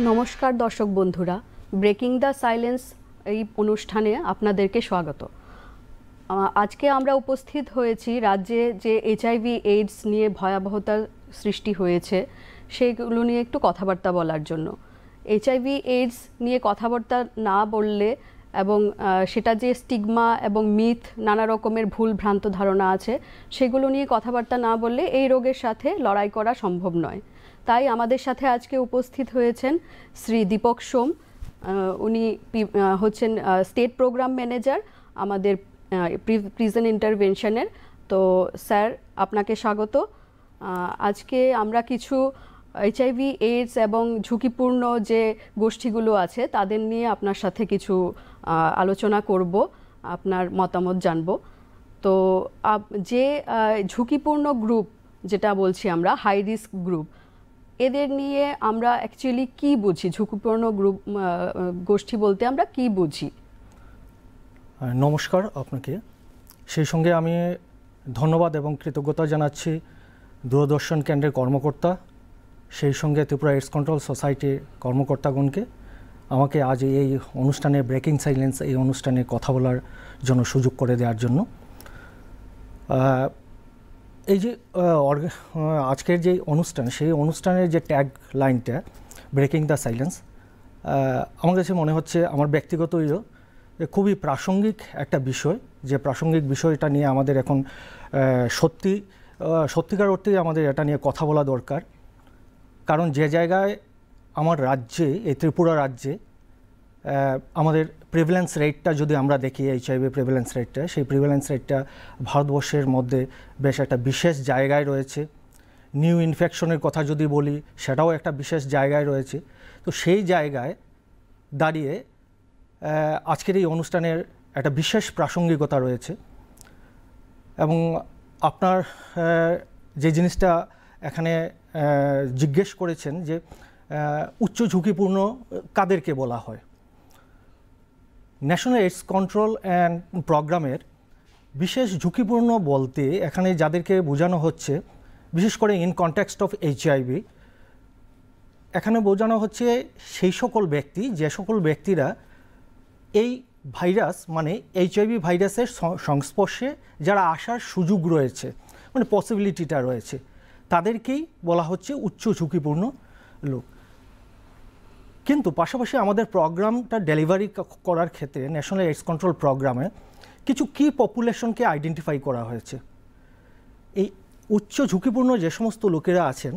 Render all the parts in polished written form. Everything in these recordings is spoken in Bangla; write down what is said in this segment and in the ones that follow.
নমস্কার দর্শক বন্ধুরা, ব্রেকিং দ্য সাইলেন্স এই অনুষ্ঠানে আপনাদেরকে স্বাগত। আজকে আমরা উপস্থিত হয়েছি রাজ্যে যে এইচআইভি এইডস নিয়ে ভয়াবহতার সৃষ্টি হয়েছে সেগুলো নিয়ে একটু কথাবার্তা বলার জন্য। এইচআইভি এইডস নিয়ে কথাবার্তা না বললে এবং সেটা যে স্টিগমা এবং মিথ নানা রকমের ভুল ভ্রান্ত ধারণা আছে সেগুলো নিয়ে কথাবার্তা না বললে এই রোগের সাথে লড়াই করা সম্ভব নয়। তাই আমাদের সাথে আজকে উপস্থিত হয়েছেন শ্রী দীপক সোম। উনি হচ্ছেন স্টেট প্রোগ্রাম ম্যানেজার আমাদের প্রিজন ইন্টারভেনশনের। তো স্যার, আপনাকে স্বাগত। আজকে আমরা কিছু এইচআইভি এইডস এবং ঝুঁকিপূর্ণ যে গোষ্ঠীগুলো আছে তাদের নিয়ে আপনার সাথে কিছু আলোচনা করব, আপনার মতামত জানব। তো যে ঝুঁকিপূর্ণ গ্রুপ যেটা বলছি আমরা, হাই রিস্ক গ্রুপ, এদের নিয়ে আমরা অ্যাকচুয়ালি কি বুঝি? ঝুঁকিপূর্ণ গ্রুপ গোষ্ঠী বলতে আমরা কি বুঝি? নমস্কার আপনাকে। সেই সঙ্গে আমি ধন্যবাদ এবং কৃতজ্ঞতা জানাচ্ছি দূরদর্শন কেন্দ্রের কর্মকর্তা, সেই সঙ্গে ত্রিপুরা এইডস কন্ট্রোল সোসাইটির কর্মকর্তাগণকে আমাকে আজ এই অনুষ্ঠানে ব্রেকিং সাইলেন্স এই অনুষ্ঠানে কথা বলার জন্য সুযোগ করে দেওয়ার জন্য। এই যে আজকের যে অনুষ্ঠান, সেই অনুষ্ঠানের যে ট্যাগ লাইনটা ব্রেকিং দ্য সাইলেন্স, আমার কাছে মনে হচ্ছে আমার ব্যক্তিগত খুবই প্রাসঙ্গিক একটা বিষয়। যে প্রাসঙ্গিক বিষয়টা নিয়ে আমাদের এখন সত্যিকার অর্থেই আমাদের এটা নিয়ে কথা বলা দরকার। কারণ যে জায়গায় আমার রাজ্যে, এই ত্রিপুরা রাজ্যে আমাদের প্রিভ্যালেন্স রেটটা যদি আমরা দেখি, এইচআইভি প্রিভ্যালেন্স রেটটা, সেই প্রিভ্যালেন্স রেটটা ভারতবর্ষের মধ্যে বেশ একটা বিশেষ জায়গায় রয়েছে। নিউ ইনফেকশনের কথা যদি বলি, সেটাও একটা বিশেষ জায়গায় রয়েছে। তো সেই জায়গায় দাঁড়িয়ে আজকের এই অনুষ্ঠানের একটা বিশেষ প্রাসঙ্গিকতা রয়েছে। এবং আপনার যে জিনিসটা এখানে জিজ্ঞেস করেছেন যে উচ্চ ঝুঁকিপূর্ণ কাদেরকে বলা হয়, ন্যাশনাল এইডস কন্ট্রোল অ্যান্ড প্রোগ্রামের বিশেষ ঝুঁকিপূর্ণ বলতে এখানে যাদেরকে বোঝানো হচ্ছে, বিশেষ করে ইন কনটেক্সট অফ এইচআইভি, এখানে বোঝানো হচ্ছে সেই সকল ব্যক্তি, যে সকল ব্যক্তিরা এই ভাইরাস মানে এইচআইভি ভাইরাসের সংস্পর্শে যারা আসার সুযোগ রয়েছে, মানে পসিবিলিটিটা রয়েছে, তাদেরকেই বলা হচ্ছে উচ্চ ঝুঁকিপূর্ণ লোক। কিন্তু পাশাপাশি আমাদের প্রোগ্রামটা ডেলিভারি করার ক্ষেত্রে ন্যাশনাল এইডস কন্ট্রোল প্রোগ্রামে কিছু কি পপুলেশনকে আইডেন্টিফাই করা হয়েছে। এই উচ্চ ঝুঁকিপূর্ণ যে সমস্ত লোকেরা আছেন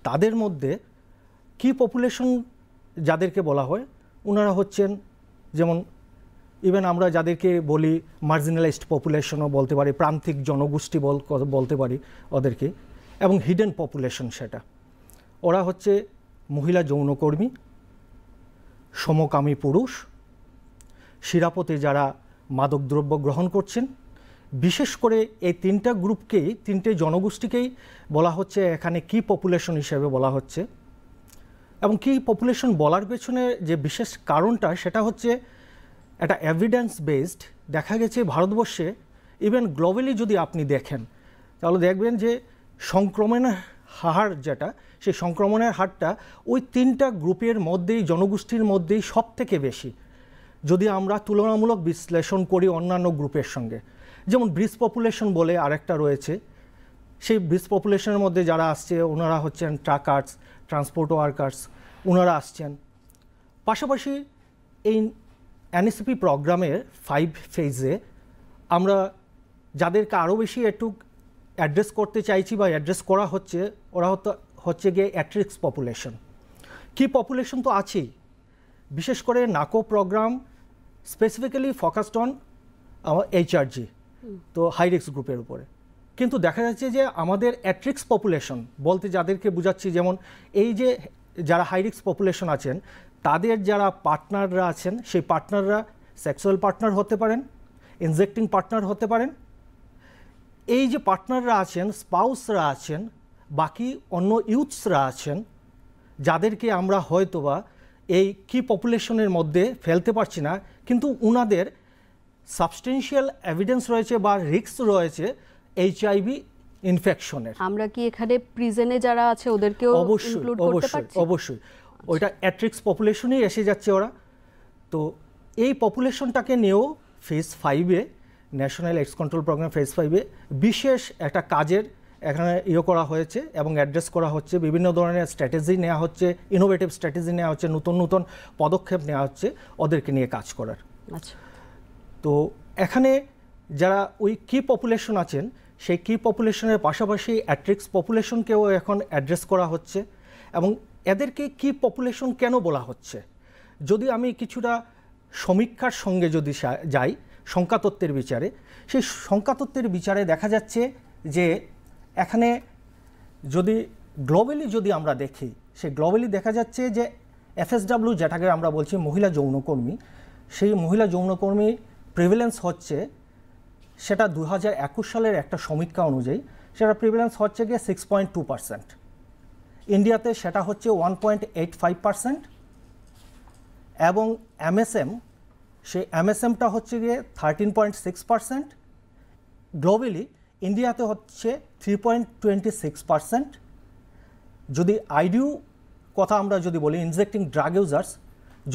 তাদের মধ্যে কি পপুলেশন যাদেরকে বলা হয়, ওনারা হচ্ছেন, যেমন ইভেন আমরা যাদেরকে বলি মার্জিনালাইজড পপুলেশনও বলতে পারি, প্রান্তিক জনগোষ্ঠী বলতে পারি ওদেরকে, এবং হিডেন পপুলেশন, সেটা ওরা হচ্ছে মহিলা যৌনকর্মী, সমকামী পুরুষ, শিরাপতে যারা মাদকদ্রব্য গ্রহণ করছেন। বিশেষ করে এই তিনটা গ্রুপকেই, তিনটে জনগোষ্ঠীকেই বলা হচ্ছে এখানে কি পপুলেশন হিসেবে বলা হচ্ছে। এবং কি পপুলেশন বলার পেছনে যে বিশেষ কারণটা, সেটা হচ্ছে একটা এভিডেন্স বেসড। দেখা গেছে ভারতবর্ষে, ইভেন গ্লোবালি যদি আপনি দেখেন তাহলে দেখবেন যে সংক্রমণের হার যেটা, সেই সংক্রমণের হারটা ওই তিনটা গ্রুপের মধ্যেই, জনগোষ্ঠীর মধ্যেই সব থেকে বেশি, যদি আমরা তুলনামূলক বিশ্লেষণ করি অন্যান্য গ্রুপের সঙ্গে। যেমন ব্রিজ পপুলেশন বলে আরেকটা রয়েছে, সেই ব্রিজ পপুলেশনের মধ্যে যারা আসছে ওনারা হচ্ছেন ট্রাকার্স, ট্রান্সপোর্ট ওয়ার্কার্স, ওনারা আসছেন। পাশাপাশি এই এনএসপি প্রোগ্রামের 5 ফেজে আমরা যাদেরকে আরও বেশি একটু অ্যাড্রেস করতে চাইছি বা অ্যাড্রেস করা হচ্ছে, ওরা হচ্ছে গিয়ে অ্যাট্রিক্স পপুলেশন। কি পপুলেশন তো আছেই, বিশেষ করে নাকো প্রোগ্রাম স্পেসিফিক্যালি ফোকাসড অন এইচআরজি, তো হাই রিস্ক গ্রুপের উপরে। কিন্তু দেখা যাচ্ছে যে আমাদের অ্যাট্রিক্স পপুলেশন বলতে যাদেরকে বোঝাচ্ছি, যেমন এই যে যারা হাই রিস্ক পপুলেশন আছেন তাদের যারা পার্টনাররা আছেন, সেই পার্টনাররা সেক্সুয়াল পার্টনার হতে পারেন, ইনজেক্টিং পার্টনার হতে পারেন। এই যে পার্টনাররা আছেন, স্পাউসরা আছেন, বাকি অন্য ইউথসরা আছেন, যাদেরকে আমরা হয়তোবা এই কি পপুলেশনের মধ্যে ফেলতে পারছি না, কিন্তু ওনাদের সাবস্টেন্সিয়াল এভিডেন্স রয়েছে বা রিস্ক রয়েছে এইচআইভি ইনফেকশনের। আমরা কি এখানে প্রিজনে যারা আছে ওদেরকেও ইনক্লুড করতে পারছি? অবশ্যই। ওইটা অ্যাট্রিক্স পপুলেশনই এসে যাচ্ছে ওরা। তো এই পপুলেশনটাকে নিয়েও ফেজ 5-এ national AIDS control programme phase 5-এ বিশেষ একটা কাজের এখানে করা হয়েছে এবং অ্যাড্রেস করা হচ্ছে। বিভিন্ন ধরনের স্ট্র্যাটেজি নেওয়া হচ্ছে, ইনোভেটিভ স্ট্র্যাটেজি নেওয়া হচ্ছে, নতুন নতুন পদক্ষেপ নেওয়া হচ্ছে ওদেরকে নিয়ে কাজ করার। আচ্ছা, তো এখানে যারা ওই কি পপুলেশন আছেন সেই কি পপুলেশনের পাশাপাশি অ্যাট্রিক্স পপুলেশনকেও এখন অ্যাড্রেস করা হচ্ছে। এবং এদেরকে কি পপুলেশন কেন বলা হচ্ছে, যদি আমি কিছুটা সমীক্ষার সঙ্গে যদি যাই সংখ্যাতত্ত্বের বিচারে, সেই সংখ্যাতত্ত্বের বিচারে দেখা যাচ্ছে যে এখানে যদি গ্লোবালি যদি আমরা দেখি, সেই গ্লোবালি দেখা যাচ্ছে যে FSW যেটাকে আমরা বলছি মহিলা যৌনকর্মী, সেই মহিলা যৌনকর্মী প্রিভিলেন্স হচ্ছে, সেটা 2021 সালের একটা সমীক্ষা অনুযায়ী সেটা প্রিভিলেন্স হচ্ছে গিয়ে 6.2%। ইন্ডিয়াতে সেটা হচ্ছে 1.85%। এবং MSM, সেই MSMটা হচ্ছে গিয়ে 13.6%। গ্লোবালি ইন্ডিয়াতে হচ্ছে 3.26%। যদি IDU কথা আমরা যদি বলি, ইনজেক্টিং ড্রাগ ইউজার্স,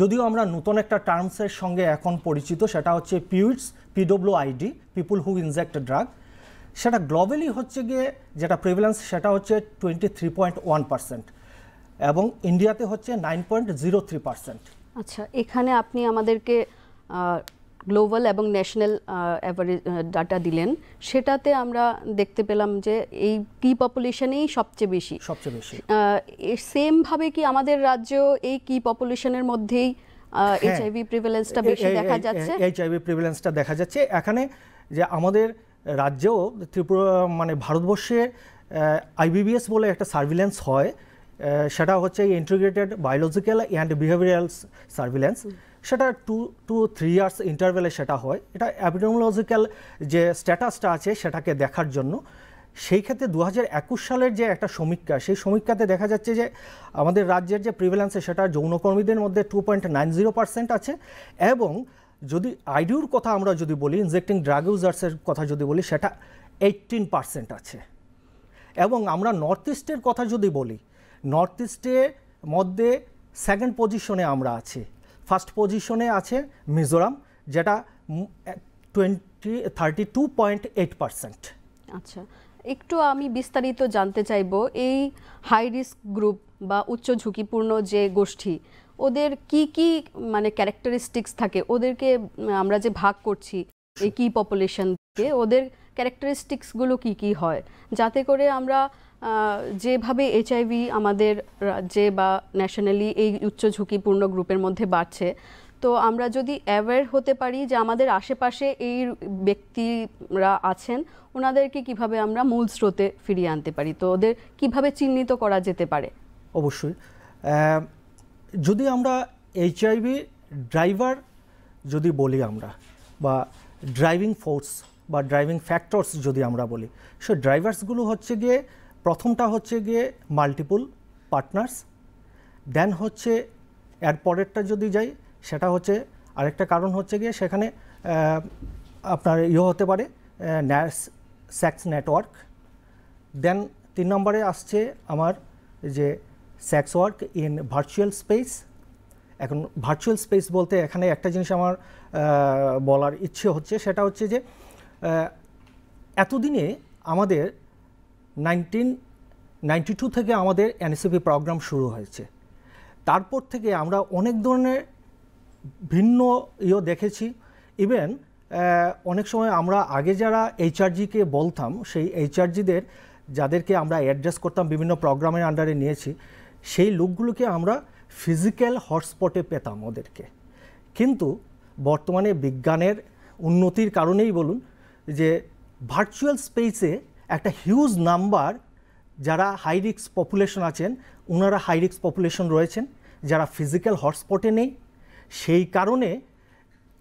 যদিও আমরা নতুন একটা টার্মসের সঙ্গে এখন পরিচিত, সেটা হচ্ছে PIDs, PWID, পিপুল হু ইনজেক্ট ড্রাগ, সেটা গ্লোবালি হচ্ছে গিয়ে যেটা প্রিভিলেন্স সেটা হচ্ছে 23.1% এবং ইন্ডিয়াতে হচ্ছে 9.03%। আচ্ছা, এখানে আপনি আমাদেরকে গ্লোবাল এবং ন্যাশনাল অ্যাভারেজ ডাটা দিলেন, সেটাতে আমরা দেখতে পেলাম যে এই কি পপুলেশনেই সবচেয়ে বেশি। সেমভাবে কি আমাদের রাজ্যেও এই কি পপুলেশনের মধ্যেই HIV প্রিভ্যালেন্সটা বেশি দেখা যাচ্ছে? HIV প্রিভ্যালেন্সটা দেখা যাচ্ছে এখানে, যে আমাদের রাজ্যেও ত্রিপুরা মানে ভারতবর্ষে IBBS বলে একটা সার্ভিলেন্স হয়, সেটা হচ্ছে integrated biological and behavioural surveillance. সেটা 2 to 3 ইয়ার্স ইন্টারভ্যালে সেটা হয়। এটা এপিডেমিওলজিক্যাল যে স্ট্যাটাসটা আছে সেটাকে দেখার জন্য। সেই ক্ষেত্রে 2021 সালের যে একটা সমীক্ষা, সেই সমীক্ষাতে দেখা যাচ্ছে যে আমাদের রাজ্যের যে প্রিভ্যালেন্সে সেটা যৌনকর্মীদের মধ্যে 2.90% আছে। এবং যদি IDUর কথা আমরা যদি বলি, ইনজেক্টিং ড্রাগ ইউজার্সের কথা যদি বলি, সেটা 18% আছে। এবং আমরা নর্থ ইস্টের কথা যদি বলি, নর্থ ইস্টের মধ্যে সেকেন্ড পজিশনে আমরা আছি। ফার্স্ট পজিশনে আছে মিজোরাম, যেটা 32.8%। আচ্ছা, একটু আমি বিস্তারিত জানতে চাইব, এই হাই রিস্ক গ্রুপ বা উচ্চ ঝুঁকিপূর্ণ যে গোষ্ঠী, ওদের কি কি মানে ক্যারেক্টারিস্টিক্স থাকে? ওদেরকে আমরা যে ভাগ করছি এই কি পপুলেশনকে, ওদের ক্যারেক্টারিস্টিক্সগুলো কি কি হয়, যাতে করে আমরা যেভাবে HIV আমাদের রাজ্যে বা ন্যাশনালি এই উচ্চ ঝুঁকিপূর্ণ গ্রুপের মধ্যে বাড়ছে, তো আমরা যদি অ্যাওয়্যার হতে পারি যে আমাদের আশেপাশে এই ব্যক্তিরা আছেন, ওনাদেরকে কিভাবে আমরা মূল স্রোতে ফিরিয়ে আনতে পারি, তো ওদের কিভাবে চিহ্নিত করা যেতে পারে? অবশ্যই, যদি আমরা HIV ড্রাইভার যদি বলি আমরা, বা ড্রাইভিং ফোর্স বা ড্রাইভিং ফ্যাক্টরস যদি আমরা বলি, সে ড্রাইভার্সগুলো হচ্ছে গিয়ে, প্রথমটা হচ্ছে গিয়ে মাল্টিপল পার্টনার্স, দেন হচ্ছে এর পরেরটা যদি যাই সেটা হচ্ছে আরেকটা কারণ হচ্ছে গিয়ে সেখানে আপনার হতে পারে সেক্স নেটওয়ার্ক। দেন 3 নম্বরে আসছে আমার যে sex work in virtual space. এখন ভার্চুয়াল স্পেস বলতে এখানে একটা জিনিস আমার বলার ইচ্ছে হচ্ছে, সেটা হচ্ছে যে এতদিনে আমাদের 1992 থেকে আমাদের NSCP প্রোগ্রাম শুরু হয়েছে। তারপর থেকে আমরা অনেক ধরনের ভিন্ন দেখেছি। ইভেন অনেক সময় আমরা আগে যারা HRG-কে বলতাম, সেই HRG-দের যাদেরকে আমরা অ্যাড্রেস করতাম বিভিন্ন প্রোগ্রামের আন্ডারে নিয়েছি, সেই লোকগুলোকে আমরা ফিজিক্যাল হটস্পটে পেতাম ওদেরকে। কিন্তু বর্তমানে বিজ্ঞানের উন্নতির কারণেই বলুন যে ভার্চুয়াল স্পেসে একটা হিউজ নাম্বার যারা হাই রিস্ক পপুলেশন আছেন, ওনারা হাই রিস্ক পপুলেশন রয়েছেন যারা ফিজিক্যাল হটস্পটে নেই। সেই কারণে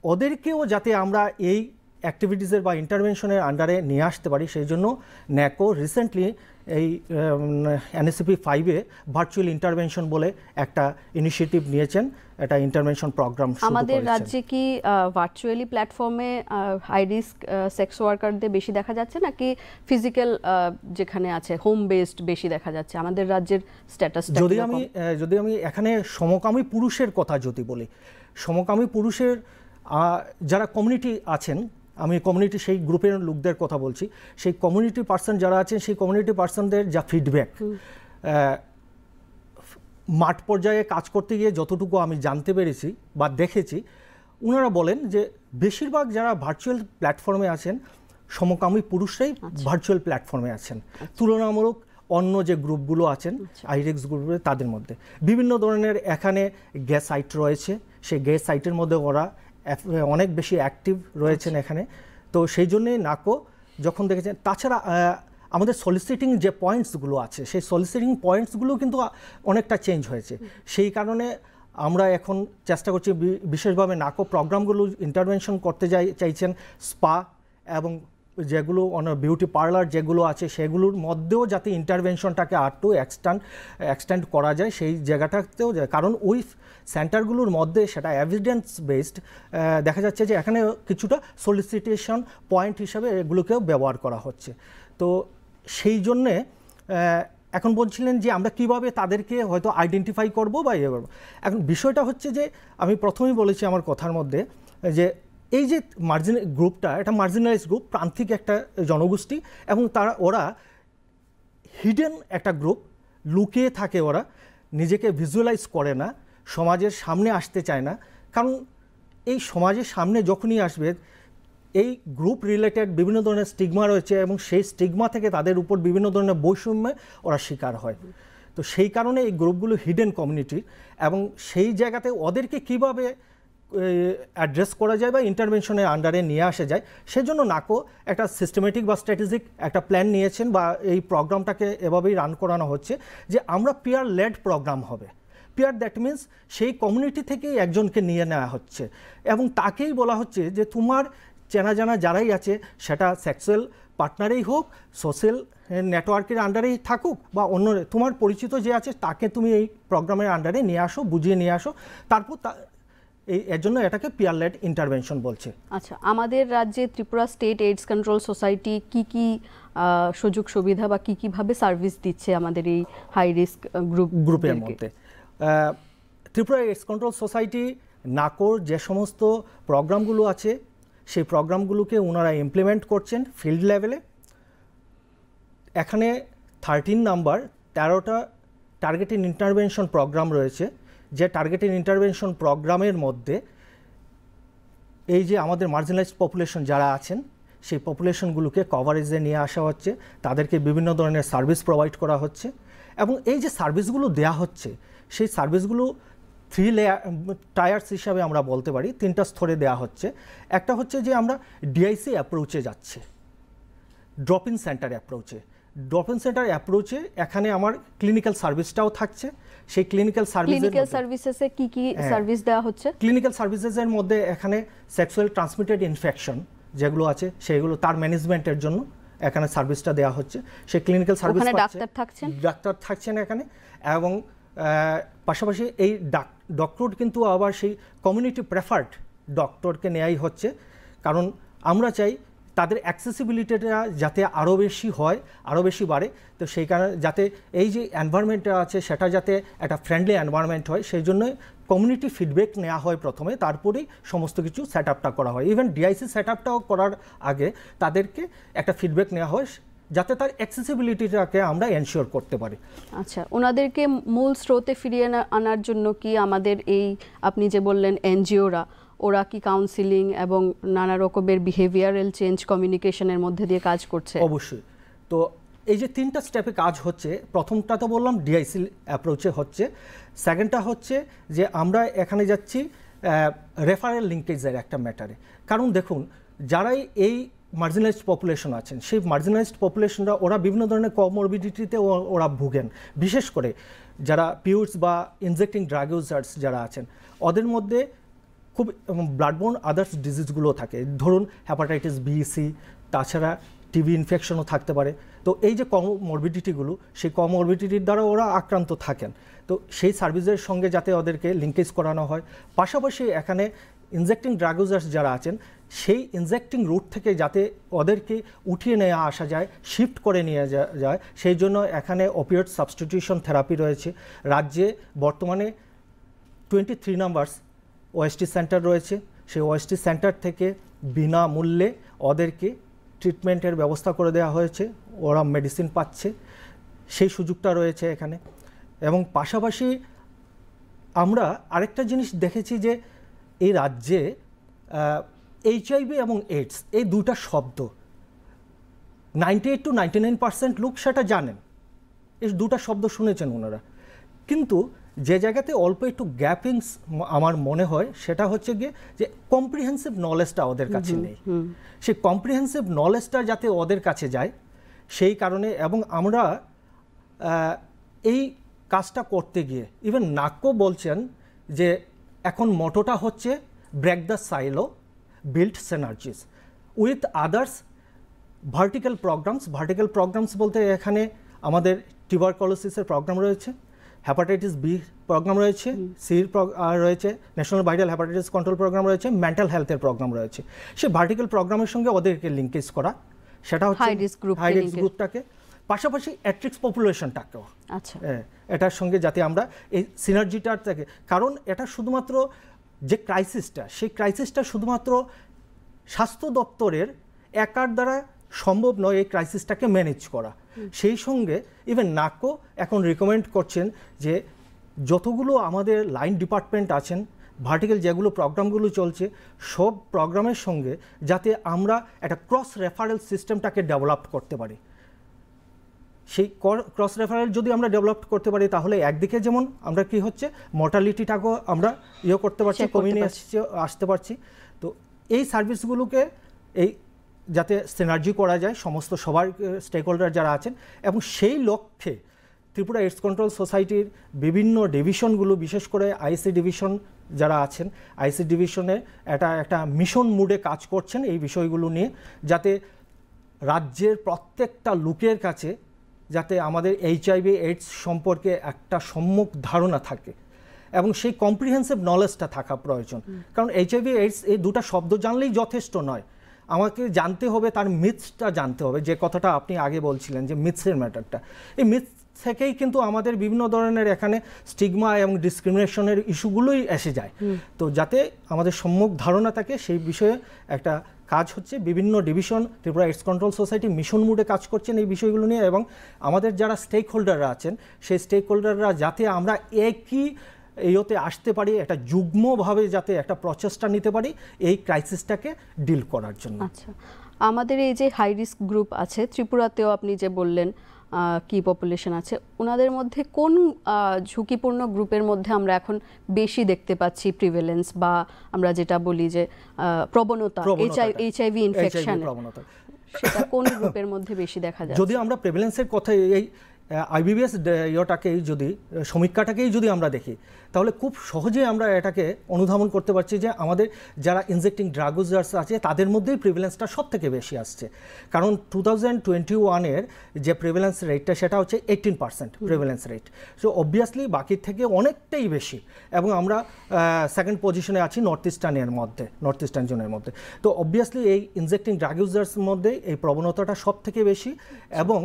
ওদেরকেও যাতে আমরা এই অ্যাক্টিভিটিসের বা ইন্টারভেনশনের আন্ডারে নিয়ে আসতে পারি, সেই জন্য ন্যাকো রিসেন্টলি এই এনএসিপি 5-এ ভার্চুয়াল ইন্টারভেনশন বলে একটা ইনিশিয়েটিভ নিয়েছেন, একটা ইন্টারভেনশন প্রোগ্রাম শুরু করেছেন। আমাদের রাজ্যে কি ভার্চুয়ালি প্ল্যাটফর্মে হাই রিস্ক সেক্স ওয়ার্কারদের বেশি দেখা যাচ্ছে নাকি ফিজিক্যাল যেখানে আছে হোম বেসড বেশি দেখা যাচ্ছে আমাদের রাজ্যের স্ট্যাটাসটা? যদি আমি এখানে সমকামী পুরুষের কথা যদি বলি, সমকামী পুরুষের যারা কমিউনিটি আছেন, আমি কমিউনিটি সেই গ্রুপের লোকদের কথা বলছি, সেই কমিউনিটি পার্সন যারা আছেন সেই কমিউনিটি পার্সনদের যা ফিডব্যাক মাঠ পর্যায়ে কাজ করতে গিয়ে যতটুকু আমি জানতে পেরেছি বা দেখেছি, ওনারা বলেন যে বেশিরভাগ যারা ভার্চুয়াল প্ল্যাটফর্মে আছেন সমকামী পুরুষরাই ভার্চুয়াল প্ল্যাটফর্মে আছেন তুলনামূলক অন্য যে গ্রুপগুলো আছেন আইরেক্স গ্রুপে তাদের মধ্যে। বিভিন্ন ধরনের এখানে গে সাইট রয়েছে, সেই গে সাইটের মধ্যে ওরা অনেক বেশি অ্যাক্টিভ রয়েছেন এখানে। তো সেই জন্যই নাকো যখন দেখেছেন, তাছাড়া আমাদের সলিসিটিং যে পয়েন্টসগুলো আছে সেই সলিসিটিং পয়েন্টসগুলো কিন্তু অনেকটা চেঞ্জ হয়েছে। সেই কারণে আমরা এখন চেষ্টা করছি বিশেষভাবে নাকো প্রোগ্রামগুলো ইন্টারভেনশন করতে চাইছেন স্পা এবং যেগুলো বিউটি পার্লার যেগুলো আছে সেগুলোর মধ্যেও যাতে ইন্টারভেনশনটাকে আরটু এক্সটেন্ড করা যায় সেই জায়গাটাতেও যায়, কারণ ওই সেন্টারগুলোর মধ্যে সেটা এভিডেন্স বেসড দেখা যাচ্ছে যে এখানে কিছুটা সলিসিটেশন পয়েন্ট হিসাবে এগুলোকেও ব্যবহার করা হচ্ছে। তো সেই জন্যে এখন বলছিলেন যে আমরা কিভাবে তাদেরকে হয়তো আইডেন্টিফাই করব বা ইয়ে করবো। এখন বিষয়টা হচ্ছে যে আমি প্রথমেই বলেছি আমার কথার মধ্যে যে এই যে গ্রুপটা এটা মার্জিনালাইজ গ্রুপ, প্রান্তিক একটা জনগোষ্ঠী, এবং ওরা হিডেন একটা গ্রুপ, লুকিয়ে থাকে, ওরা নিজেকে ভিজুয়ালাইজ করে না, সমাজের সামনে আসতে চায় না, কারণ এই সমাজের সামনে যখনই আসবে এই গ্রুপ রিলেটেড বিভিন্ন ধরনের স্টিগমা রয়েছে এবং সেই স্টিগমা থেকে তাদের উপর বিভিন্ন ধরনের বৈষম্যে ওরা শিকার হয়। তো সেই কারণে এই গ্রুপগুলো হিডেন কমিউনিটি, এবং সেই জায়গাতে ওদেরকে কিভাবে অ্যাড্রেস করা যায় বা ইন্টারভেনশনের আন্ডারে নিয়ে আসা যায়, সেজন্য নাকো একটা সিস্টেমেটিক বা স্ট্র্যাটেজিক একটা প্ল্যান নিয়েছেন বা এই প্রোগ্রামটাকে এভাবেই রান করানো হচ্ছে যে আমরা পিয়ার লেড প্রোগ্রাম হবে। পিয়ার দ্যাট মিনস সেই কমিউনিটি থেকেই একজনকে নিয়ে নেওয়া হচ্ছে এবং তাকেই বলা হচ্ছে যে তোমার চেনা জানা যারাই আছে, সেটা সেক্সুয়াল পার্টনারেই হোক, সোশ্যাল নেটওয়ার্কের আন্ডারেই থাকুক বা অন্য তোমার পরিচিত যে আছে তাকে তুমি এই প্রোগ্রামের আন্ডারে নিয়ে আসো, বুঝিয়ে নিয়ে আসো, তারপর এর জন্য এটাকে পিয়ার লেড ইন্টারভেনশন বলছে। আচ্ছা, আমাদের রাজ্যে Tripura state AIDS control society কি সুযোগ সুবিধা বা কিভাবে সার্ভিস দিচ্ছে আমাদের এই হাই রিস্ক গ্রুপের মধ্যে? ত্রিপুরা এইডস কন্ট্রোল সোসাইটি নাকোর যে সমস্ত প্রোগ্রামগুলো আছে সেই প্রোগ্রামগুলোকে ওনারা ইমপ্লিমেন্ট করছেন ফিল্ড লেভেলে। এখানে 13 নাম্বার 13টা টার্গেটেড ইন্টারভেনশন প্রোগ্রাম রয়েছে, যে টার্গেটেড ইন্টারভেনশন প্রোগ্রামের মধ্যে এই যে আমাদের মার্জিনালাইজড পপুলেশন যারা আছেন সেই পপুলেশনগুলোকে কভারেজে নিয়ে আসা হচ্ছে, তাদেরকে বিভিন্ন ধরনের সার্ভিস প্রোভাইড করা হচ্ছে, এবং এই যে সার্ভিসগুলো দেয়া হচ্ছে সেই সার্ভিসগুলো 3 টায়ার্স হিসাবে আমরা বলতে পারি, 3টা স্তরে দেওয়া হচ্ছে। একটা হচ্ছে যে আমরা ডিআইসি অ্যাপ্রোচে যাচ্ছে, ড্রপ ইন সেন্টার অ্যাপ্রোচে। ড্রপ ইন সেন্টার অ্যাপ্রোচে এখানে আমার ক্লিনিক্যাল সার্ভিসটাও থাকছে। সেই ক্লিনিক্যাল সার্ভিসেসে কি সার্ভিস দেওয়া হচ্ছে? ক্লিনিক্যাল সার্ভিসেসের মধ্যে এখানে সেক্সুয়াল ট্রান্সমিটেড ইনফেকশন যেগুলো আছে সেগুলো তার ম্যানেজমেন্টের জন্য এখানে সার্ভিসটা দেওয়া হচ্ছে। সেই ক্লিনিক্যাল সার্ভিস ডাক্তার থাকছেন এখানে, এবং পাশাপাশি এই ডক্টর কিন্তু আবার সেই কমিউনিটি প্রেফার্ড ডক্টরকে নেওয়াই হচ্ছে, কারণ আমরা চাই তাদের অ্যাক্সেসিবিলিটিটা যাতে আরও বেশি হয়, আরও বেশি বাড়ে। তো সেই কারণে যাতে এই যে এনভায়রনমেন্টটা আছে সেটা যাতে একটা ফ্রেন্ডলি এনভায়রনমেন্ট হয়, সেই জন্য কমিউনিটি ফিডব্যাক নেওয়া হয় প্রথমে, তারপরেই সমস্ত কিছু সেট আপটা করা হয়। ইভেন ডিআইসি সেট আপটাও করার আগে তাদেরকে একটা ফিডব্যাক নেওয়া হয় যাতে তার অ্যাক্সেসিবিলিটিটাকে আমরা এনশিওর করতে পারি। আচ্ছা, ওনাদেরকে মূল স্রোতে ফিরিয়ে আনার জন্য কি আমাদের এই আপনি যে বললেন এনজিওরা, ওরা কি কাউন্সিলিং এবং নানা রকমের বিহেভিয়ারাল চেঞ্জ কমিউনিকেশনের মধ্যে দিয়ে কাজ করছে? অবশ্যই। তো এই যে 3টা স্টেপে কাজ হচ্ছে, প্রথমটা তো বললাম ডিআইসি অ্যাপ্রোচে হচ্ছে, সেকেন্ডটা হচ্ছে যে আমরা এখানে যাচ্ছি রেফারেল লিঙ্কেজের একটা ম্যাটারে। কারণ দেখুন, যারাই এই মার্জিনালাইজড পপুলেশন আছেন সেই মার্জিনালাইজড পপুলেশনরা ওরা বিভিন্ন ধরনের কমরবিডিটিতে ওরা ভুগেন, বিশেষ করে যারা পিউরস বা ইনজেক্টিং ড্রাগ ইউজার্স যারা আছেন ওদের মধ্যে খুব ব্লাডবোর্ন আদার্স ডিজিজগুলো থাকে, ধরুন হ্যাপাটাইটিস বি, সি, তাছাড়া টিবি ইনফেকশনও থাকতে পারে। তো এই যে কমরবিডিটিগুলো, সেই কমরবিডিটির দ্বারা ওরা আক্রান্ত থাকেন। তো সেই সার্ভিসের সঙ্গে যাতে ওদেরকে লিঙ্কেজ করানো হয়, পাশাপাশি এখানে ইনজেক্টিং ড্রাগ ইউজার্স যারা আছেন সেই ইনজেক্টিং রুট থেকে যাতে ওদেরকে উঠিয়ে নিয়ে আসা যায়, শিফট করে নিয়ে যায়, সেই জন্য এখানে অপিওয়েড সাবস্টিটিউশন থেরাপি রয়েছে। রাজ্যে বর্তমানে 23 নাম্বারস ওএসটি সেন্টার রয়েছে। সেই ওএসটি সেন্টার থেকে বিনামূল্যে ওদেরকে ট্রিটমেন্টের ব্যবস্থা করে দেওয়া হয়েছে, ওরা মেডিসিন পাচ্ছে, সেই সুযোগটা রয়েছে এখানে। এবং পাশাপাশি আমরা আরেকটা জিনিস দেখেছি যে এই রাজ্যে এইচআইভি এবং এইডস এই দুটা শব্দ 98 to 99% লোক সেটা জানেন, এই দুটা শব্দ শুনেছেন ওনারা। কিন্তু যে জায়গাতে অল্প একটু গ্যাপিংস আমার মনে হয় সেটা হচ্ছে গিয়ে যে কম্প্রিহেন্সিভ নলেজটা ওদের কাছে নেই। সেই কম্প্রিহেন্সিভ নলেজটা যাতে ওদের কাছে যায় সেই কারণে, এবং আমরা এই কাজটা করতে গিয়ে ইভেন নাকো বলছেন যে এখন মোটোটা হচ্ছে break the silo, build synergies with others vertical programmes. Vertical programmes বলতে এখানে আমাদের টিউবারকুলোসিসের প্রোগ্রাম রয়েছে, হেপাটাইটিস বি প্রোগ্রাম রয়েছে, সির রয়েছে, national viral hepatitis control programme রয়েছে, মেন্টাল হেলথের প্রোগ্রাম রয়েছে। সেই ভার্টিক্যাল প্রোগ্রামের সঙ্গে ওদেরকে লিঙ্কেজ করা, সেটা হচ্ছে হাই রিস্ক গ্রুপটাকে, পাশাপাশি অ্যাট্রিক্স পপুলেশনটাকেও এটার সঙ্গে যাতে আমরা এই সিনার্জিটার থেকে, কারণ এটা শুধুমাত্র যে ক্রাইসিসটা, সেই ক্রাইসিসটা শুধুমাত্র স্বাস্থ্য দপ্তরের একার দ্বারা সম্ভব নয় এই ক্রাইসিসটাকে ম্যানেজ করা। সেই সঙ্গে ইভেন নাকো এখন রিকমেন্ড করছেন যে যতগুলো আমাদের লাইন ডিপার্টমেন্ট আছেন, ভার্টিক্যাল যেগুলো প্রোগ্রামগুলো চলছে, সব প্রোগ্রামের সঙ্গে যাতে আমরা একটা ক্রস রেফারেল সিস্টেমটাকে ডেভেলপ করতে পারি। সেই ক্রস রেফারেল যদি আমরা ডেভেলপ করতে পারি তাহলে একদিকে যেমন আমরা কি হচ্ছে মর্টালিটিটাকেও আমরা করতে পারছি, কমিয়ে আসতে পারছি। তো এই সার্ভিসগুলোকে এই যাতে সিনার্জি করা যায় সমস্ত সবার স্টেক হোল্ডার যারা আছেন, এবং সেই লক্ষ্যে ত্রিপুরা এইডস কন্ট্রোল সোসাইটির বিভিন্ন ডিভিশনগুলো, বিশেষ করে আইসি ডিভিশন যারা আছেন, আইসি ডিভিশনে একটা মিশন মুডে কাজ করছেন এই বিষয়গুলো নিয়ে, যাতে রাজ্যের প্রত্যেকটা লোকের কাছে যাতে আমাদের এইচআইভি এইডস সম্পর্কে একটা সম্যক ধারণা থাকে এবং সেই কম্প্রিহেন্সিভ নলেজটা থাকা প্রয়োজন। কারণ এইচআইভি এইডস এই দুটা শব্দ জানলেই যথেষ্ট নয়, আমাকে জানতে হবে তার মিথসটা জানতে হবে, যে কথাটা আপনি আগে বলছিলেন যে মিথসের ম্যাটারটা। এই মিথ থেকেই কিন্তু আমাদের বিভিন্ন ধরনের এখানে স্টিগমা এবং ডিসক্রিমিনেশনের ইস্যুগুলোই এসে যায়। তো যাতে আমাদের সম্যক ধারণা থাকে সেই বিষয়ে একটা কাজ হচ্ছে, বিভিন্ন division Tripura AIDS control society mission মুডে কাজ করছেন এই বিষয়গুলো নিয়ে, এবং আমাদের যারা স্টেক হোল্ডাররা আছেন সেই স্টেক হোল্ডাররা যাতে আমরা একই এইতে আসতে পারি, একটা যুগ্মভাবে যাতে একটা প্রচেষ্টা নিতে পারি এই ক্রাইসিসটাকে ডিল করার জন্য। আচ্ছা, আমাদের এই যে হাই রিস্ক গ্রুপ আছে ত্রিপুরাতেও আপনি যে বললেন কি পপুলেশন আছে, ওনাদের মধ্যে কোন ঝুঁকিপূর্ণ গ্রুপের মধ্যে আমরা এখন বেশি দেখতে পাচ্ছি প্রিভেলেন্স, বা আমরা যেটা বলি যে প্রবণতা এইচআইভি ইনফেকশন, সেটা কোন গ্রুপের মধ্যে বেশি দেখা যায়? যদি আমরা প্রিভেলেন্সের কথা এই আইবিবিএস ইয়েটাকেই যদি সমীক্ষাটাকেই যদি আমরা দেখি তাহলে খুব সহজেই আমরা এটাকে অনুধাবন করতে পারছি যে আমাদের যারা ইনজেক্টিং ড্রাগ ইউজার্স আছে তাদের মধ্যেই প্রিভেলেন্সটা সব থেকে বেশি আসছে। কারণ 2021-এর যে প্রিভেলেন্স রেটটা সেটা হচ্ছে 18% প্রিভেলেন্স রেট। সো অবভিয়াসলি বাকির থেকে অনেকটাই বেশি, এবং আমরা সেকেন্ড পজিশনে আছি নর্থ ইস্টার্ন জোনের মধ্যে। তো অবভিয়াসলি এই ইনজেক্টিং ড্রাগ ইউজার্সের মধ্যে এই প্রবণতাটা সব থেকে বেশি, এবং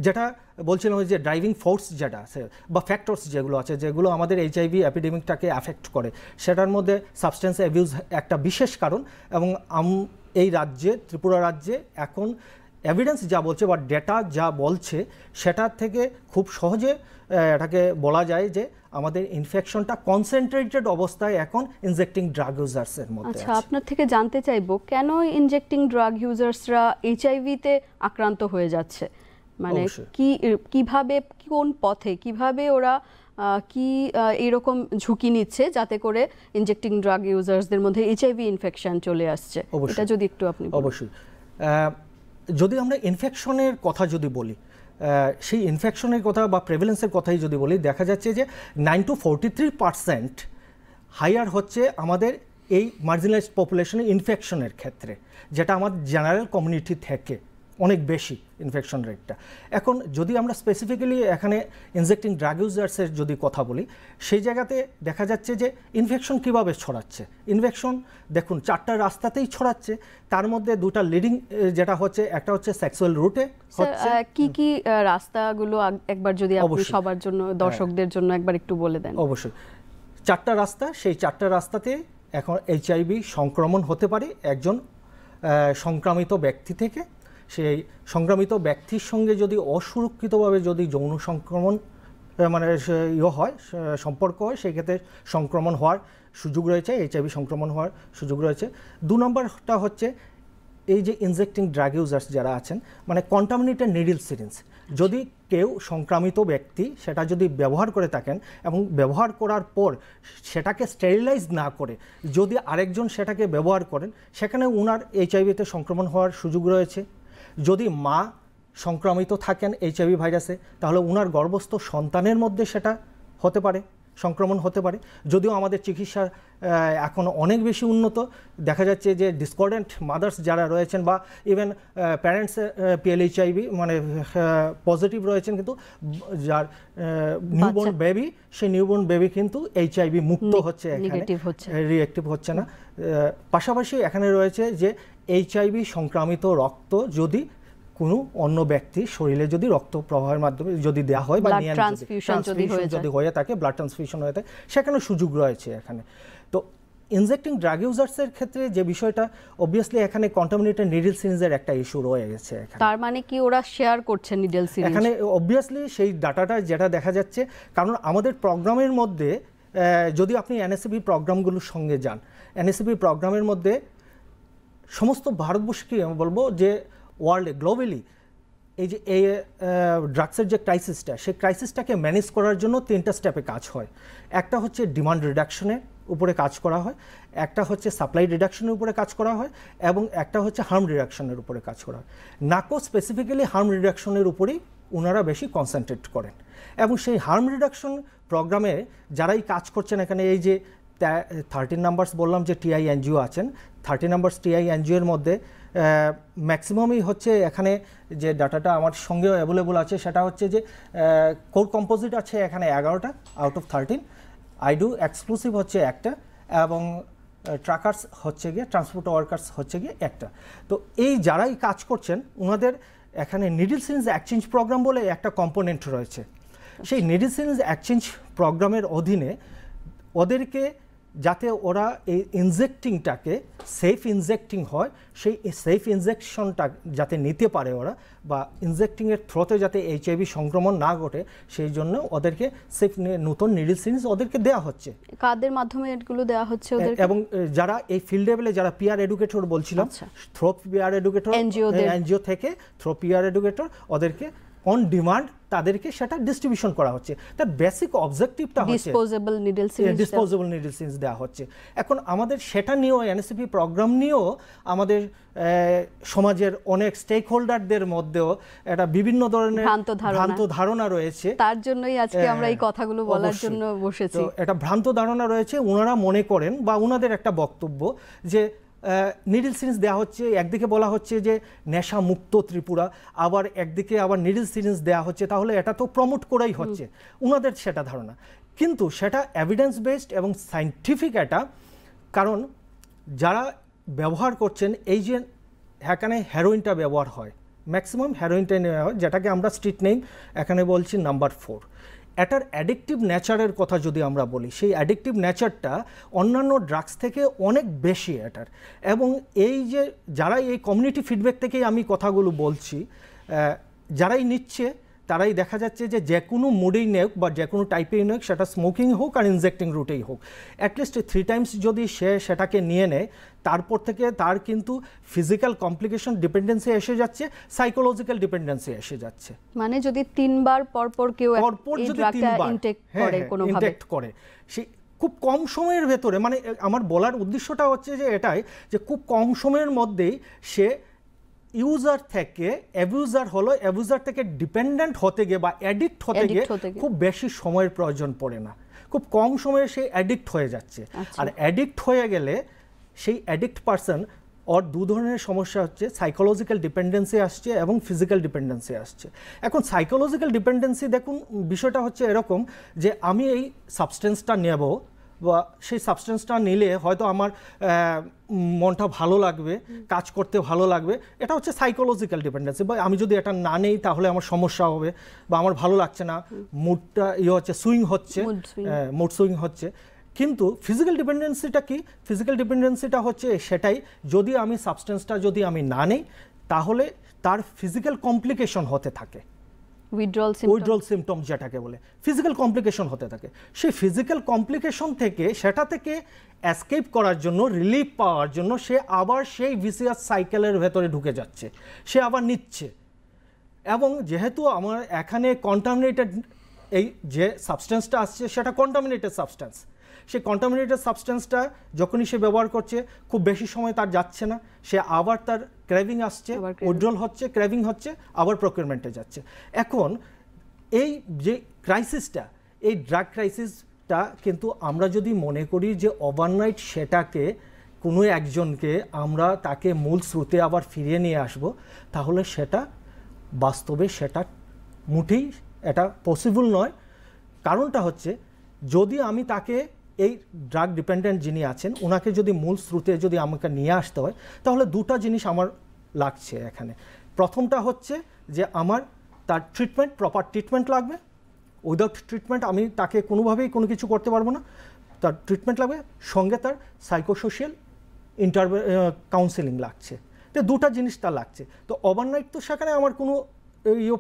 যেটা বলছিলাম যে ড্রাইভিং ফোর্স যেটা আছে বা ফ্যাক্টরস যেগুলো আছে যেগুলো আমাদের এইচআইভি এপিডেমিকটাকে অ্যাফেক্ট করে, সেটার মধ্যে সাবস্টেন্স অ্যাবিউজ একটা বিশেষ কারণ। এবং এই রাজ্যে, ত্রিপুরা রাজ্যে এখন এভিডেন্স যা বলছে বা ডেটা যা বলছে সেটার থেকে খুব সহজে এটাকে বলা যায় যে আমাদের ইনফেকশনটা কনসেন্ট্রেটেড অবস্থায় এখন ইনজেক্টিং ড্রাগ ইউজার্সের মধ্যে। আচ্ছা, আপনার থেকে জানতে চাইবো কেন ইনজেক্টিং ড্রাগ ইউজার্সরা এইচআইভিতে আক্রান্ত হয়ে যাচ্ছে, মানে কিভাবে, কোন পথে, কিভাবে ওরা কি এরকম ঝুঁকি নিচ্ছে যাতে করে ইনজেক্টিং ড্রাগ ইউজার্সদের মধ্যে এইচআইভি ইনফেকশন চলে আসছে, এটা যদি একটু আপনি। অবশ্যই, যদি আমরা ইনফেকশনের কথা যদি বলি, সেই ইনফেকশনের কথা বা প্রেভেলেন্সের কথাই যদি বলি, দেখা যাচ্ছে যে 9 to 43% হায়ার হচ্ছে আমাদের এই মার্জিনালাইজড পপুলেশনের ইনফেকশনের ক্ষেত্রে, যেটা আমার জেনারেল কমিউনিটি থেকে অনেক বেশি ইনফেকশন রেটটা। এখন যদি আমরা স্পেসিফিক্যালি এখানে ইনজেক্টিং ড্রাগ ইউজার্সের যদি কথা বলি, সেই জায়গাতে দেখা যাচ্ছে যে ইনফেকশন কিভাবে ছড়াচ্ছে। ইনফেকশন দেখুন 4টা রাস্তাতেই ছড়াচ্ছে, তার মধ্যে 2টা লিডিং যেটা হচ্ছে, একটা হচ্ছে সেক্সুয়াল রুটে হচ্ছে। কি কি রাস্তাগুলো একবার যদি আপনি সবার জন্য, দর্শকদের জন্য একবার একটু বলে দেন। অবশ্যই 4টা রাস্তা, সেই 4টা রাস্তাতে এখন এইচআইভি সংক্রমণ হতে পারে একজন সংক্রামিত ব্যক্তি থেকে। সেই সংক্রামিত ব্যক্তির সঙ্গে যদি অসুরক্ষিতভাবে যদি যৌন সংক্রমণ মানে হয়, সম্পর্ক হয়, সেই ক্ষেত্রে সংক্রমণ হওয়ার সুযোগ রয়েছে, এইচআইভি সংক্রমণ হওয়ার সুযোগ রয়েছে। 2 নম্বরটা হচ্ছে এই যে ইনজেক্টিং ড্রাগ ইউজার্স যারা আছেন, মানে কন্টামিনেটেড নিডল সিরিঞ্জ, যদি কেউ সংক্রামিত ব্যক্তি সেটা যদি ব্যবহার করে থাকেন এবং ব্যবহার করার পর সেটাকে স্টেরিলাইজ না করে যদি আরেকজন সেটাকে ব্যবহার করেন, সেখানে উনার এইচআইভিতে সংক্রমণ হওয়ার সুযোগ রয়েছে। যদি মা সংক্রামিত থাকেন এইচআইভি ভাইরাসে, তাহলে উনার গর্ভস্থ সন্তানের মধ্যে সেটা হতে পারে, সংক্রমণ হতে পারে। যদিও আমাদের চিকিৎসা এখন অনেক বেশি উন্নত, দেখা যাচ্ছে যে ডিসকর্ডেন্ট মাদার্স যারা রয়েছেন বা ইভেন প্যারেন্টস পিএলএইচআইভি মানে পজিটিভ রয়েছেন, কিন্তু যার নিউবর্ন বেবি, সেই নিউবর্ন বেবি কিন্তু এইচআইভি মুক্ত হচ্ছে, এখানে রিঅ্যাক্টিভ হচ্ছে না। পাশাপাশি এখানে রয়েছে যে এইচআইভি সংক্রামিত রক্ত যদি কোনো অন্য ব্যক্তির শরীরে যদি রক্ত প্রবাহের মাধ্যমে যদি দেওয়া হয় বা ট্রান্সফিউশন যদি হয়ে থাকে, ব্লাড ট্রান্সফিউশন হয়ে থাকে, সেখানে সুযোগ রয়েছে এখানে। তো ইনজেক্টিং ড্রাগ ইউজার্সের ক্ষেত্রে যে বিষয়টা, অবভিয়াসলি এখানে কন্টামিনেটেড নিডল সিরিঞ্জের একটা ইস্যু রয়ে গেছে এখানে। তার মানে কি ওরা শেয়ার করছে নিডল সিরিঞ্জ? এখানে অবভিয়াসলি সেই ডাটাটা যেটা দেখা যাচ্ছে, কারণ আমাদের প্রোগ্রামের মধ্যে যদি আপনি এনএসিপি প্রোগ্রামগুলোর সঙ্গে যান, এনএসিপি প্রোগ্রামের মধ্যে সমস্ত ভারতবর্ষকে আমি বলবো যে ওয়ার্ল্ডে গ্লোবালি এই যে এই ড্রাগসের যে ক্রাইসিসটা, সেই ক্রাইসিসটাকে ম্যানেজ করার জন্য 3টা স্টেপে কাজ হয়। একটা হচ্ছে ডিমান্ড রিডাকশনের উপরে কাজ করা হয়, একটা হচ্ছে সাপ্লাই রিডাকশনের উপরে কাজ করা হয়, এবং একটা হচ্ছে হার্ম রিডাকশনের উপরে কাজ করা হয়। নাকো স্পেসিফিক্যালি হার্ম রিডাকশনের উপরেই ওনারা বেশি কনসেন্ট্রেট করেন, এবং সেই হার্ম রিডাকশন প্রোগ্রামে যারাই কাজ করছেন এখানে, এই যে 13 নাম্বারস বললাম যে টিআই এনজিও আছেন, 30 নাম্বারস টিআই এনজিওর মধ্যে ম্যাক্সিমামই হচ্ছে এখানে যে ডাটাটা আমার সঙ্গেও অ্যাভেলেবল আছে, সেটা হচ্ছে যে কোর কম্পোজিট আছে এখানে 11টা আউট অফ 13, আইডু এক্সক্লুসিভ হচ্ছে একটা, এবং ট্রাকার্স হচ্ছে গিয়ে, ট্রান্সপোর্ট ওয়ার্কার্স হচ্ছে গিয়ে একটা। তো এই যারাই কাজ করছেন ওনাদের এখানে নিডল সিরিঞ্জ এক্সচেঞ্জ প্রোগ্রাম বলে একটা কম্পোনেন্ট রয়েছে। সেই নিডল সিরিঞ্জ এক্সচেঞ্জ প্রোগ্রামের অধীনে ওদেরকে যাতে ওরা এই ইনজেক্টিংটাকে সেফ ইনজেক্টিং হয়, সেই সেফ ইনজেকশনটা যাতে নিতে পারে ওরা, বা ইনজেক্টিংয়ের থ্রোতে যাতে এইচআইভি সংক্রমণ না ঘটে, সেই জন্য ওদেরকে সেফ নতুন নিডল সিরিঞ্জ ওদেরকে দেওয়া হচ্ছে। কাদের মাধ্যমে এগুলো দেওয়া হচ্ছে ওদেরকে? এবং যারা এই ফিল্ড লেভেলে যারা পিআর এডুকেটর বলছিলাম, থ্রো পিআর এডুকেটর এনজিও থেকে থ্রো পিআর এডুকেটর ওদেরকে অন ডিমান্ড তাদেরকে সেটা ডিস্ট্রিবিউশন করা হচ্ছে। তার বেসিক অবজেক্টিভটা হচ্ছে ডিসপোজেবল নিডল সিরিঞ্জ দেওয়া হচ্ছে। এখন আমাদের সেটা নিয়েও এনএসিপি প্রোগ্রাম নিয়েও আমাদের সমাজের অনেক স্টেক হোল্ডারদের মধ্যেও একটা বিভিন্ন ধরনের ভ্রান্ত ধারণা রয়েছে। তার জন্যই আজকে আমরা এই কথাগুলো বলার জন্য বসেছি। এটা ভ্রান্ত ধারণা রয়েছে, ওনারা মনে করেন বা ওনাদের একটা বক্তব্য যে নিডল সিরিঞ্জ দেওয়া হচ্ছে, একদিকে বলা হচ্ছে যে নেশা মুক্ত ত্রিপুরা, আবার একদিকে আবার নিডল সিরিঞ্জ দেওয়া হচ্ছে, তাহলে এটা তো প্রমোট করাই হচ্ছে, ওনাদের সেটা ধারণা। কিন্তু সেটা এভিডেন্স বেসড এবং সায়েন্টিফিক এটা, কারণ যারা ব্যবহার করছেন, এই যে এখানে হেরোইনটা ব্যবহার হয়, ম্যাক্সিমাম হেরোইনটা নেওয়া হয়, যেটাকে আমরা স্ট্রিট নেম এখানে বলছি নাম্বার 4। এটার অ্যাডিকটিভ নেচারের কথা যদি আমরা বলি, সেই অ্যাডিকটিভ নেচারটা অন্যান্য ড্রাগস থেকে অনেক বেশি এটার। এবং এই যে যারা এই কমিউনিটি ফিডব্যাক থেকেই আমি কথাগুলো বলছি, যারাই নিচ্ছে তারাই দেখা যাচ্ছে যে যে কোনো মুডেই নেক বা যে কোনো টাইপেই নেক, সেটা স্মোকিং হোক আর ইনজেক্টিং রুটেই হোক, অ্যাটলিস্ট 3 টাইমস যদি সে সেটাকে নিয়ে নেয়, তারপর থেকে তার কিন্তু ফিজিক্যাল কমপ্লিকেশন ডিপেন্ডেন্সি এসে যাচ্ছে, সাইকোলজিক্যাল ডিপেন্ডেন্সি এসে যাচ্ছে। মানে যদি 3 বার পরপর কেউ এই ড্রাগটা ইনটেক করে, সেই খুব কম সময়ের ভেতরে, মানে আমার বলার উদ্দেশ্যটা হচ্ছে যে এটাই যে খুব কম সময়ের মধ্যেই সে ইউজার থেকে অ্যাবিউজার হলো, অ্যাবিউজার থেকে ডিপেন্ডেন্ট হতে গিয়ে বা অ্যাডিক্ট হতে গিয়ে খুব বেশি সময়ের প্রয়োজন পড়ে না, খুব কম সময়ে সে অ্যাডিক্ট হয়ে যাচ্ছে। আর অ্যাডিক্ট হয়ে গেলে সেই অ্যাডিক্ট পারসন ওর দু ধরনের সমস্যা হচ্ছে, সাইকোলজিক্যাল ডিপেন্ডেন্সি আসছে এবং ফিজিক্যাল ডিপেন্ডেন্সি আসছে। এখন সাইকোলজিক্যাল ডিপেন্ডেন্সি দেখুন বিষয়টা হচ্ছে এরকম যে আমি এই সাবস্টেন্সটা নেব বা সেই সাবস্টেন্সটা নিলে হয়তো আমার মনটা ভালো লাগবে, কাজ করতে ভালো লাগবে, এটা হচ্ছে সাইকোলজিক্যাল ডিপেন্ডেন্সি। বা আমি যদি এটা না নেই তাহলে আমার সমস্যা হবে বা আমার ভালো লাগছে না, মুডটা হচ্ছে সুইং হচ্ছে, মুড সুইং হচ্ছে। কিন্তু ফিজিক্যাল ডিপেন্ডেন্সিটা কি? ফিজিক্যাল ডিপেন্ডেন্সিটা হচ্ছে সেটাই, যদি আমি সাবস্টেন্সটা যদি আমি না নেই তাহলে তার ফিজিক্যাল কমপ্লিকেশন হতে থাকে, উইথড্রল সিমটম যেটাকে বলে ফিজিক্যাল কমপ্লিকেশন হতে থাকে। সেই ফিজিক্যাল কমপ্লিকেশন থেকে সেটা থেকে এসকেপ করার জন্য, রিলিফ পাওয়ার জন্য সে আবার সেই ভিসিয়াস সাইকেলের ভেতরে ঢুকে যাচ্ছে, সে আবার নিচ্ছে। এবং যেহেতু আমার এখানে কন্টামিনেটেড এই যে সাবস্টেন্সটা আসছে সেটা কন্টামিনেটেড সাবস্টেন্স, সেই কন্টামিনেটেড সাবস্টেন্সটা যখনই সে ব্যবহার করছে খুব বেশি সময় তার যাচ্ছে না, সে আবার তার ক্রেভিং আসছে, উইথড্রল হচ্ছে, ক্রেভিং হচ্ছে, আবার প্রকিউরমেন্টে যাচ্ছে। এখন এই যে ক্রাইসিসটা, এই ড্রাগ ক্রাইসিসটা কিন্তু আমরা যদি মনে করি যে ওভারনাইট সেটাকে কোনো একজনকে আমরা তাকে মূল স্রোতে আবার ফিরিয়ে নিয়ে আসব, তাহলে সেটা বাস্তবে সেটা মুঠেই এটা পসিবল নয়। কারণটা হচ্ছে যদি আমি তাকে এই ড্রাগ ডিপেন্ডেন্ট যিনি আছেন ওনাকে যদি মূল স্রোতে যদি আমাকে নিয়ে আসতে হয় তাহলে দুটো জিনিস আমার লাগছে এখানে। প্রথমটা হচ্ছে যে আমার তার ট্রিটমেন্ট, প্রপার ট্রিটমেন্ট লাগবে। উইদাউট ট্রিটমেন্ট আমি তাকে কোনোভাবেই কোনো কিছু করতে পারবো না, তার ট্রিটমেন্ট লাগবে, সঙ্গে তার সাইকোসোশিয়াল কাউন্সেলিং লাগছে। তো দুটো জিনিস তার লাগছে। তো ওভারনাইট তো সেখানে আমার কোনো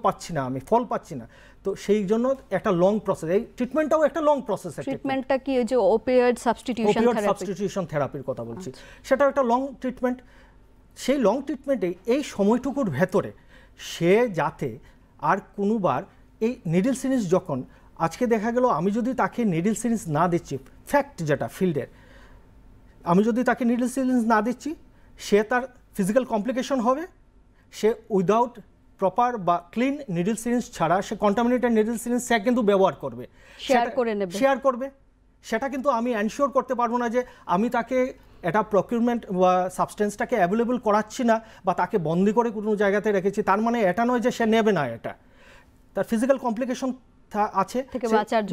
পাচ্ছি না, আমি ফল পাচ্ছি না। তো সেই জন্য একটা লং প্রসেস, এই ট্রিটমেন্টটাও একটা লং প্রসেস। ট্রিটমেন্টটা কি যে ওপিয়েড সাবস্টিটিউশন থেরাপির কথা বলছি, সেটা একটা লং ট্রিটমেন্ট। সেই লং ট্রিটমেন্টে এই সময়টুকুর ভেতরে সে যাতে আর কোনোবার এই নিডল সিরিঞ্জ, যখন আজকে দেখা গেল আমি যদি তাকে নিডল সিরিঞ্জ না দিচ্ছি, ফ্যাক্ট যেটা ফিল্ডের, আমি যদি তাকে নিডল সিরিঞ্জ না দিচ্ছি সে তার ফিজিক্যাল কমপ্লিকেশন হবে, সে উইদাউট প্রপার বা ক্লিন নিডল সিরিঞ্জ ছাড়া সে কন্টামিনেটেড নিডল সিরিঞ্জ সে কিন্তু ব্যবহার করবে, শেয়ার করবে। সেটা কিন্তু আমি এনশিওর করতে পারবো না যে আমি তাকে এটা প্রকিউরমেন্ট বা সাবস্টেন্সটাকে অ্যাভেলেবল করাচ্ছি না বা তাকে বন্দি করে কোনো জায়গাতে রেখেছি, তার মানে এটা নয় যে সে নেবে না। এটা তার ফিজিক্যাল কমপ্লিকেশন আছে,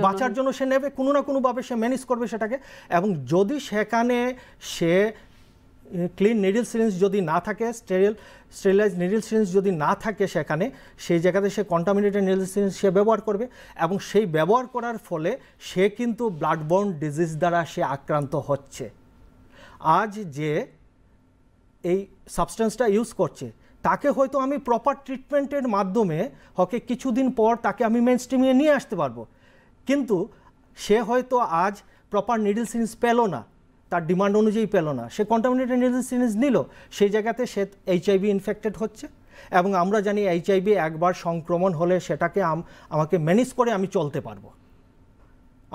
বাঁচার জন্য সে নেবে, কোনো না কোনোভাবে সে ম্যানেজ করবে সেটাকে। এবং যদি সেখানে সে ক্লিন নিডল সিরিঞ্জ যদি না থাকে, স্টেরিলাইজ নিডল সিরিঞ্জ যদি না থাকে সেখানে, সেই জায়গাতে সে কন্টামিনেটেড নিডল সিরিঞ্জ সে ব্যবহার করবে। এবং সেই ব্যবহার করার ফলে সে কিন্তু ব্লাডবোর্ন ডিজিজ দ্বারা সে আক্রান্ত হচ্ছে। আজ যে এই সাবস্টেন্সটা ইউজ করছে তাকে হয়তো আমি প্রপার ট্রিটমেন্টের মাধ্যমে হয়তো কিছুদিন পর তাকে আমি মেইন স্ট্রিমে নিয়ে আসতে পারবো, কিন্তু সে হয়তো আজ প্রপার নিডল সিরিঞ্জ পেল না, তার ডিমান্ড অনুযায়ী পেল না, সে কন্টামিনেটেড নিডল সিরিঞ্জ নিল, সেই জায়গাতে সে HIV ইনফেক্টেড হচ্ছে। এবং আমরা জানি HIV একবার সংক্রমণ হলে সেটাকে আমাকে ম্যানেজ করে আমি চলতে পারবো,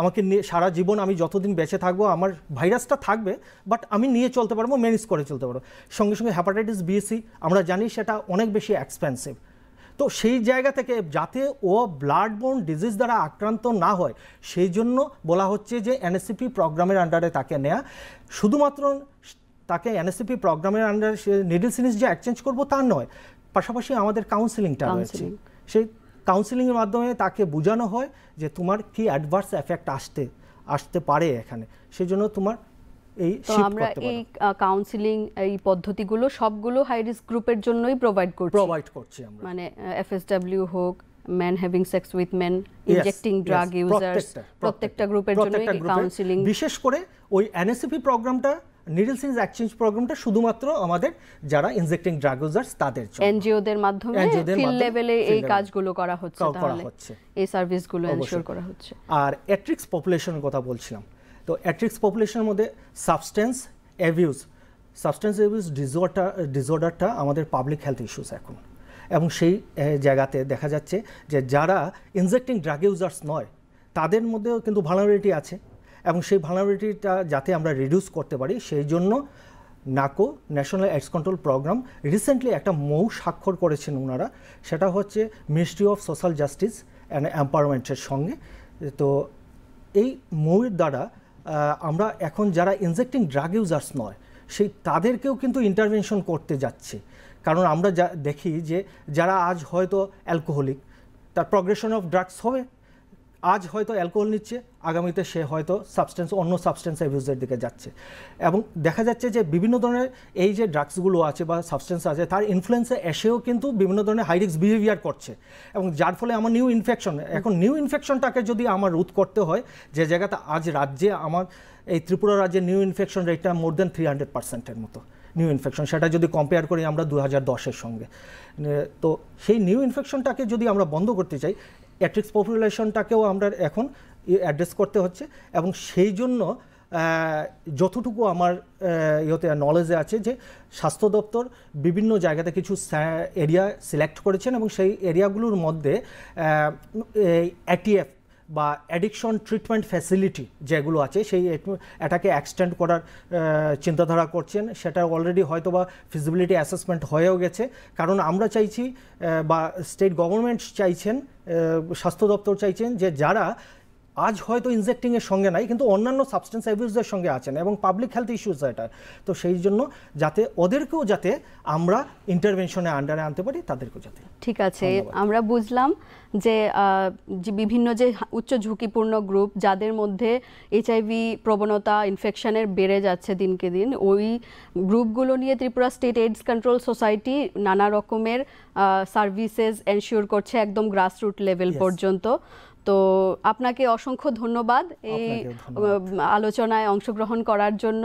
আমাকে সারা জীবন আমি যতদিন বেঁচে থাকবো আমার ভাইরাসটা থাকবে, বাট আমি নিয়ে চলতে পারবো, ম্যানেজ করে চলতে পারবো। সঙ্গে সঙ্গে হেপাটাইটিস B/C আমরা জানি সেটা অনেক বেশি এক্সপেন্সিভ। তো সেই জায়গা থেকে যাতে ও ব্লাডবোর্ন ডিজিজ দ্বারা আক্রান্ত না হয় সেই জন্য বলা হচ্ছে যে NSCP প্রোগ্রামের আন্ডারে তাকে নেয়া। শুধুমাত্র তাকে NSCP প্রোগ্রামের আন্ডারে নিডল সিরিঞ্জ যে এক্সচেঞ্জ করবো তা নয়, পাশাপাশি আমাদের কাউন্সেলিংটা রয়েছে। সেই কাউন্সেলিংয়ের মাধ্যমে তাকে বোঝানো হয় যে তোমার কি অ্যাডভার্স এফেক্ট আসতে পারে এখানে, সেই জন্য তোমার এই আমরা এই কাউন্সেলিং এই পদ্ধতিগুলো সবগুলো হাই রিস্ক গ্রুপের জন্যই প্রোভাইড করছি আমরা, মানে FSW হোক, man having sex with main, injecting drug users, প্রত্যেকটা গ্রুপের জন্য এই কাউন্সেলিং। বিশেষ করে ওই NSCP প্রোগ্রামটা, নিডল সিরিঞ্জ এক্সচেঞ্জ প্রোগ্রামটা শুধুমাত্র আমাদের যারা ইনজেক্টিং ড্রাগ ইউজার্স তাদের জন্য, এনজিওদের মাধ্যমে ফিল্ড লেভেলে এই কাজগুলো করা হচ্ছে, তাহলে এই সার্ভিসগুলো এনশিওর করা হচ্ছে। আর অ্যাট্রিক্স পপুলেশনের কথা বলছিলাম, তো অ্যাট্রিক্স পপুলেশনের মধ্যে সাবস্টেন্স অ্যাবিউজ ডিসঅর্ডারটা আমাদের পাবলিক হেলথ ইস্যুস এখন। এবং সেই জায়গাতে দেখা যাচ্ছে যে যারা ইনজেক্টিং ড্রাগ ইউজার্স নয় তাদের মধ্যেও কিন্তু ভালনারেবিলিটি আছে, এবং সেই ভালনারেবিলিটিটা যাতে আমরা রিডিউস করতে পারি সেই জন্য নাকো, national AIDS control programme, recently একটা মৌ স্বাক্ষর করেছেন ওনারা, সেটা হচ্ছে ministry of social justice and এম্পাওয়ারমেন্টের সঙ্গে। তো এই মৌয়ের দ্বারা আমরা এখন যারা ইনজেক্টিং ড্রাগ ইউজার্স নয় সেই তাদেরকেও কিন্তু ইন্টারভেনশন করতে যাচ্ছে। কারণ আমরা যা দেখি যে যারা আজ হয়তো অ্যালকোহলিক, তার প্রগ্রেশন অফ ড্রাগস হবে, আজ হয়তো অ্যালকোহল নিচ্ছে, আগামীতে সে হয়তো অন্য সাবস্টেন্স অ্যাবিউজের দিকে যাচ্ছে। এবং দেখা যাচ্ছে যে বিভিন্ন ধরনের এই যে ড্রাগসগুলো আছে বা সাবস্টেন্স আছে তার ইনফ্লুয়েন্সে এসেও কিন্তু বিভিন্ন ধরনের হাই রিস্ক বিহেভিয়ার করছে, এবং যার ফলে আমার নিউ ইনফেকশন, এখন নিউ ইনফেকশনটাকে যদি আমার রোধ করতে হয়, যে জায়গাতে আজ রাজ্যে আমার এই ত্রিপুরা রাজ্যে নিউ ইনফেকশন রেটটা মোর দেন 300%-এর মতো নিউ ইনফেকশন, সেটা যদি কম্পেয়ার করি আমরা 2010-এর সঙ্গে, তো সেই নিউ ইনফেকশনটাকে যদি আমরা বন্ধ করতে চাই, অ্যাট্রিক্স পপুলেশনটাকেও আমরা এখন অ্যাড্রেস করতে হচ্ছে। এবং সেই জন্য যতটুকু আমার নলেজে আছে যে স্বাস্থ্য দপ্তর বিভিন্ন জায়গাতে কিছু এরিয়া সিলেক্ট করেছেন, এবং সেই এরিয়াগুলোর মধ্যে ATF বা অ্যাডিকশন ট্রিটমেন্ট ফ্যাসিলিটি যেগুলো আছে সেই এটাকে এক্সটেন্ড করার চিন্তাধারা করছেন। সেটা অলরেডি হয়তো বা ফিজিবিলিটি অ্যাসেসমেন্ট হয়েও গেছে। কারণ আমরা চাইছি বা স্টেট গভর্নমেন্ট চাইছেন, স্বাস্থ্য দপ্তর চাইছেন যে যারা আজ হয়তো ইনজেক্টিংয়ের সঙ্গে নাই কিন্তু অন্যান্য সাবস্টেন্স অ্যাবিউজের সঙ্গে আছেন এবং পাবলিক হেলথ ইস্যুস এটা, তো সেই জন্য যাতে ওদেরকেও যাতে আমরা ইন্টারভেনশনে আন্ডারে আনতে পারি, তাদেরকেও যাতে। ঠিক আছে, আমরা বুঝলাম যে বিভিন্ন যে উচ্চ ঝুঁকিপূর্ণ গ্রুপ যাদের মধ্যে এইচআইভি প্রবণতা ইনফেকশনের বেড়ে যাচ্ছে দিনকে দিন, ওই গ্রুপগুলো নিয়ে Tripura state AIDS control society নানা রকমের সার্ভিসেস এনশিওর করছে একদম গ্রাসরুট লেভেল পর্যন্ত। তো আপনাকে অসংখ্য ধন্যবাদ এই আলোচনায় অংশগ্রহণ করার জন্য।